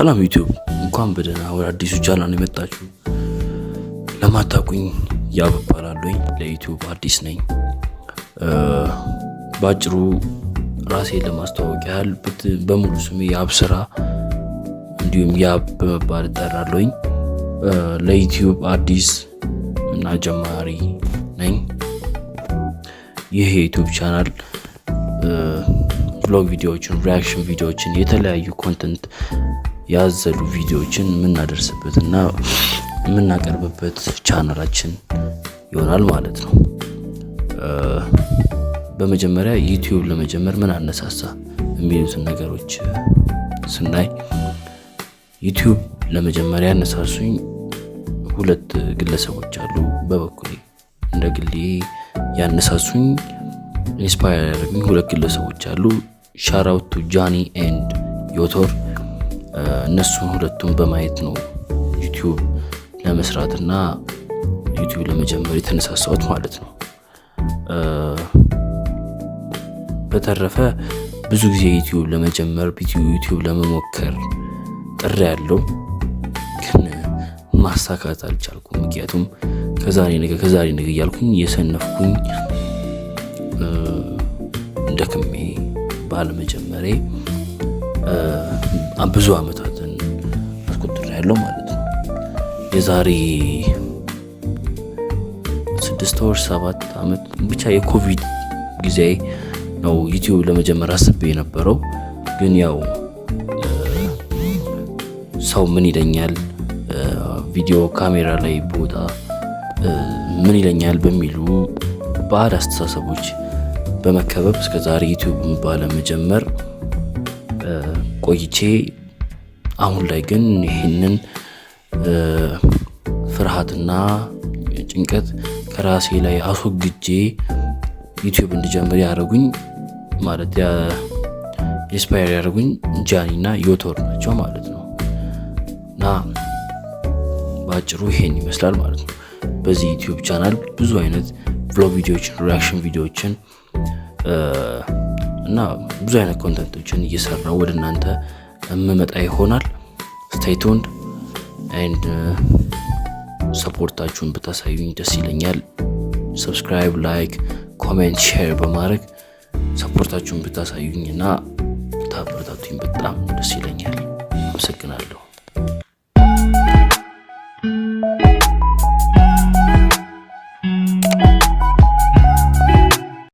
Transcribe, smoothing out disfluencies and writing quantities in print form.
ሰላም ዩቲዩብ እንኳን በደህና ወደ አዲሱ ቻናል የመጣችሁ። ለማታውቁኝ ያብ እባላለሁ። ለዩቲዩብ አዲስ ነኝ። ባጭሩ ራሴን ለማስተዋወቅ ያህል በሙሉ ስሜ ያብ ስራ እንዲሁም ያብ በመባል እጠራለሁ። ለዩቲዩብ አዲስ እና ጀማሪ ነኝ። ይሄ ዩቲዩብ ቻናል ቭሎግ ቪዲዮዎችን፣ ሪአክሽን ቪዲዮዎችን፣ የተለያዩ ኮንተንት ያዘሉ ቪዲዮዎችን የምናደርስበት እና የምናቀርብበት ቻናላችን ይሆናል ማለት ነው። በመጀመሪያ ዩቲዩብ ለመጀመር ምን አነሳሳ የሚሉትን ነገሮች ስናይ ዩቲዩብ ለመጀመሪያ ያነሳሱኝ ሁለት ግለሰቦች አሉ። በበኩሌ እንደ ግሌ ያነሳሱኝ ኢንስፓየር ያደረጉኝ ሁለት ግለሰቦች አሉ። ሻውት አውት ቱ ጃኒ ኤንድ ዮቶር። እነሱን ሁለቱም በማየት ነው ዩቲዩብ ለመስራትና ዩቲዩብ ለመጀመር የተነሳሳሁት ማለት ነው። በተረፈ ብዙ ጊዜ ዩቲዩብ ለመጀመር ዩቲዩብ ለመሞከር ጥሪ ያለው ግን ማሳካት አልቻልኩም። ምክንያቱም ከዛሬ ነገ እያልኩኝ የሰነፍኩኝ እንደከሜ ባለመጀመሬ ብዙ አመታትን አስቆጥሬያለሁ ማለት ነው። የዛሬ 6 ወር 7 አመት ብቻ የኮቪድ ጊዜ ነው ዩቲዩብ ለመጀመር አስቤ የነበረው። ግን ያው ሰው ምን ይለኛል፣ ቪዲዮ ካሜራ ላይ ቦታ ምን ይለኛል በሚሉ ባዕድ አስተሳሰቦች በመከበብ እስከዛሬ ዩቲዩብ ባለመጀመር ቆይቼ አሁን ላይ ግን ይህንን ፍርሃትና ጭንቀት ከራሴ ላይ አስወግጄ ዩቲዩብ እንድጀምር ያደረጉኝ ማለት ኢንስፓየር ያደረጉኝ ጃኒ እና ዮቶር ናቸው ማለት ነው። እና በአጭሩ ይሄን ይመስላል ማለት ነው። በዚህ ዩቲዩብ ቻናል ብዙ አይነት ቭሎግ ቪዲዮዎችን፣ ሪአክሽን ቪዲዮዎችን እና ብዙ አይነት ኮንተንቶችን እየሰራው ወደ እናንተ የምመጣ ይሆናል። ስቴይ ቱንድ ኤንድ ሰፖርታችሁን ብታሳዩኝ ደስ ይለኛል። ሰብስክራይብ፣ ላይክ፣ ኮሜንት፣ ሼር በማድረግ ሰፖርታችሁን ብታሳዩኝ እና ታበረታቱኝ በጣም ደስ ይለኛል። አመሰግናለሁ።